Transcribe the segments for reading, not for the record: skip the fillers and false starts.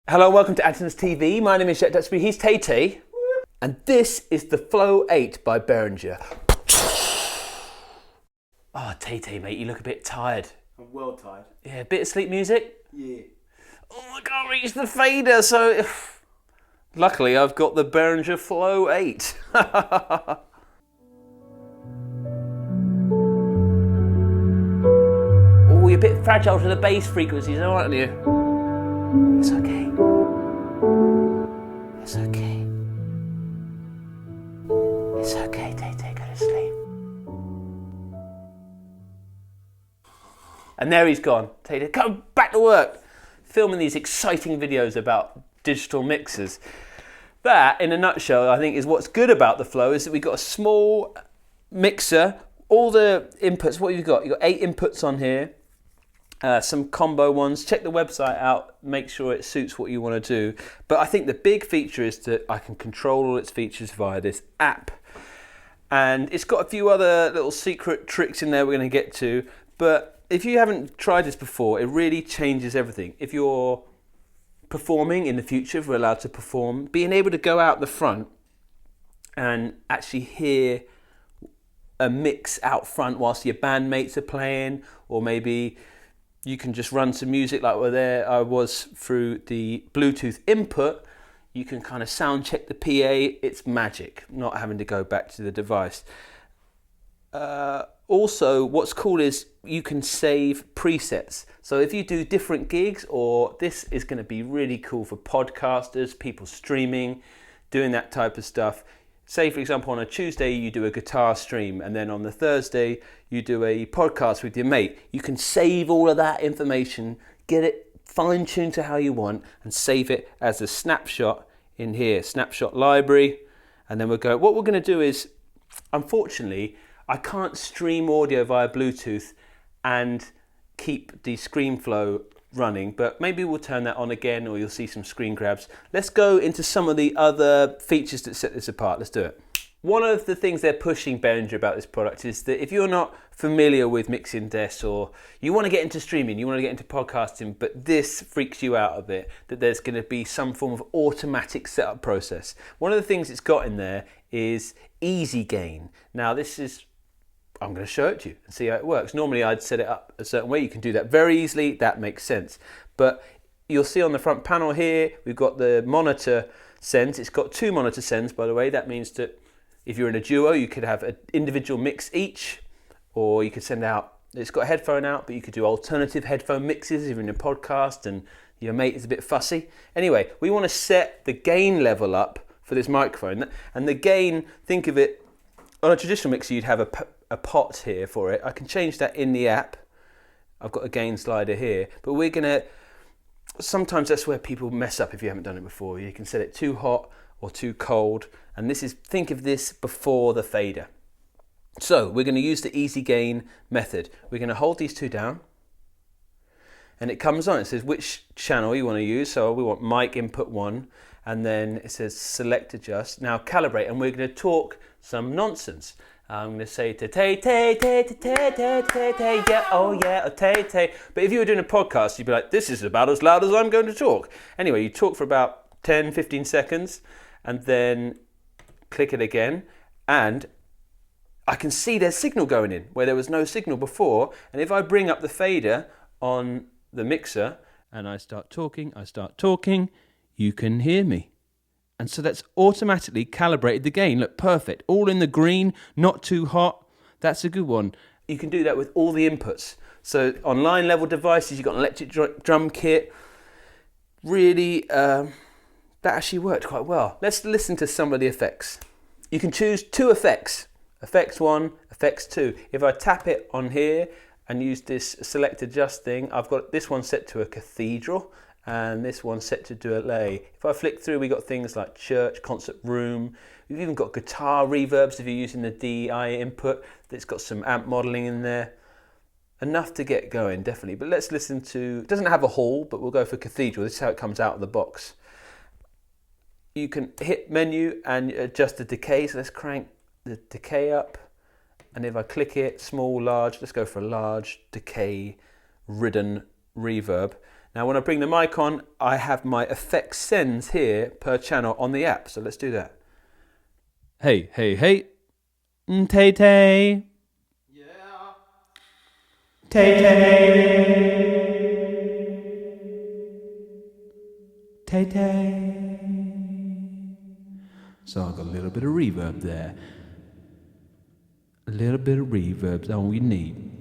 Hello, welcome to Andertons TV. My name is Jack, he's Tay, and this is the Flow 8 by Behringer. Oh, Tay, mate, you look a bit tired. I'm well tired. Yeah, a bit of sleep music? Yeah. Oh, I can't reach the fader, so... Luckily, I've got the Behringer FLOW 8. Oh, you're a bit fragile to the bass frequencies, aren't you? It's okay. It's okay. It's okay, Tay, go to sleep. And there he's gone. Tay, come back to work. Filming these exciting videos about digital mixers. That, in a nutshell, I think is what's good about the Flow, is that we've got a small mixer, all the inputs. What have you got? You've got 8 inputs on here, some combo ones. Check the website out, make sure it suits what you want to do. But I think the big feature is that I can control all its features via this app. And it's got a few other little secret tricks in there we're going to get to. But if you haven't tried this before, it really changes everything. If you're performing in the future, if we're allowed to perform, being able to go out the front and actually hear a mix out front whilst your bandmates are playing, or maybe you can just run some music like I was through the Bluetooth input. You can kind of sound check the PA. It's magic, not having to go back to the device. Also, what's cool is you can save presets. So if you do different gigs, or this is going to be really cool for podcasters, people streaming, doing that type of stuff. Say, for example, on a Tuesday, you do a guitar stream, and then on the Thursday, you do a podcast with your mate. You can save all of that information, get it fine-tuned to how you want, and save it as a snapshot in here, snapshot library. And then what we're going to do is, unfortunately, I can't stream audio via Bluetooth and keep the ScreenFlow running, but maybe we'll turn that on again, or you'll see some screen grabs. Let's go into some of the other features that set this apart. Let's do it. One of the things they're pushing Behringer about this product is that if you're not familiar with mixing desks, or you want to get into streaming, you want to get into podcasting, but this freaks you out a bit, that there's going to be some form of automatic setup process. One of the things it's got in there is easy gain. Now I'm going to show it to you and see how it works. Normally I'd set it up a certain way. You can do that very easily. That makes sense. But you'll see on the front panel here, we've got the monitor sends. It's got 2 monitor sends, by the way. That means that if you're in a duo, you could have an individual mix each, or you could send out, it's got a headphone out, but you could do alternative headphone mixes if you're in a podcast and your mate is a bit fussy. Anyway, we want to set the gain level up for this microphone. And the gain, think of it, on a traditional mixer, you'd have a pot here for it. I can change that in the app. I've got a gain slider here, but we're gonna, sometimes that's where people mess up if you haven't done it before. You can set it too hot or too cold, and think of this before the fader. So we're gonna use the easy gain method. We're gonna hold these 2 down, and it comes on. It says which channel you wanna use. So we want mic input 1, and then it says select adjust. Now calibrate, and we're gonna talk some nonsense. I'm going to say Tay, yeah, oh yeah, Tay. But if you were doing a podcast, you'd be like, this is about as loud as I'm going to talk. Anyway, you talk for about 10, 15 seconds, and then click it again, and I can see there's signal going in where there was no signal before. And if I bring up the fader on the mixer, and I start talking, you can hear me. And so that's automatically calibrated the gain. Look, perfect. All in the green, not too hot. That's a good one. You can do that with all the inputs. So on line level devices, you've got an electric drum kit. Really, that actually worked quite well. Let's listen to some of the effects. You can choose 2 effects. Effects 1, effects 2. If I tap it on here and use this select adjust thing, I've got this one set to a cathedral, and this one's set to delay. If I flick through, we got things like church, concert room. We've even got guitar reverbs if you're using the DI input. It's got some amp modeling in there. Enough to get going, definitely. But let's listen to, it doesn't have a hall, but we'll go for cathedral. This is how it comes out of the box. You can hit menu and adjust the decay. So let's crank the decay up. And if I click it, small, large, let's go for a large, decay ridden reverb. Now when I bring the mic on, I have my effects sends here per channel on the app. So let's do that. Hey, hey, hey. Tay tay. Yeah. Tay tay. Tay tay. So I've got a little bit of reverb there. A little bit of reverb's all we need.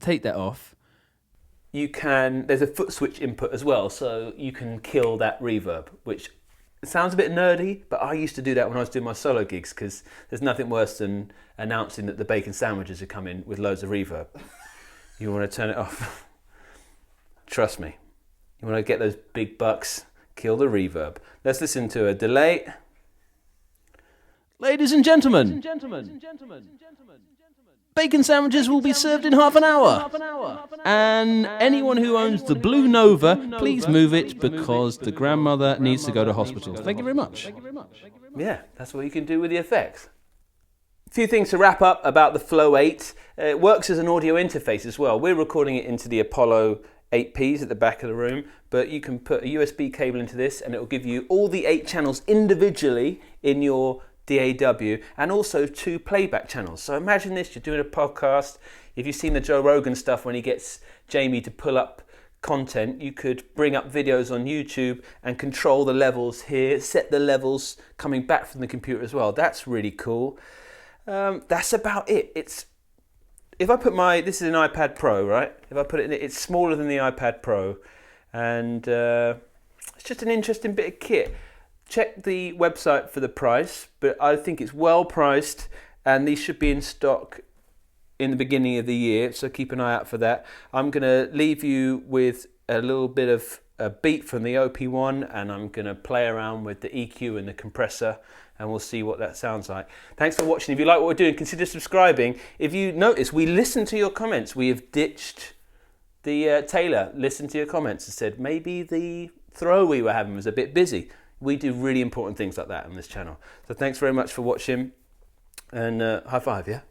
Take that off. There's a foot switch input as well, so you can kill that reverb, which sounds a bit nerdy, but I used to do that when I was doing my solo gigs, because there's nothing worse than announcing that the bacon sandwiches are coming with loads of reverb. You want to turn it off. Trust me. You want to get those big bucks, kill the reverb. Let's listen to a delay. Ladies and gentlemen, bacon sandwiches will be served in half an hour. And anyone who owns the Blue Nova, please move it because the grandmother needs to go to hospital. Thank you very much. Yeah, that's what you can do with the effects. A few things to wrap up about the Flow 8. It works as an audio interface as well. We're recording it into the Apollo 8Ps at the back of the room, but you can put a USB cable into this and it will give you all the 8 channels individually in your DAW, and also 2 playback channels. So imagine this, you're doing a podcast. If you've seen the Joe Rogan stuff when he gets Jamie to pull up content, you could bring up videos on YouTube and control the levels here, set the levels coming back from the computer as well. That's really cool. That's about it. If I put this is an iPad Pro, right? If I put it in it's smaller than the iPad Pro, and it's just an interesting bit of kit. Check the website for the price, but I think it's well priced, and these should be in stock in the beginning of the year, so keep an eye out for that. I'm going to leave you with a little bit of a beat from the OP1, and I'm going to play around with the EQ and the compressor, and we'll see what that sounds like. Thanks for watching. If you like what we're doing, consider subscribing. If you notice, we listen to your comments. We have ditched the Taylor. Listened to your comments and said maybe the throw we were having was a bit busy. We do really important things like that on this channel. So thanks very much for watching, and high five, yeah?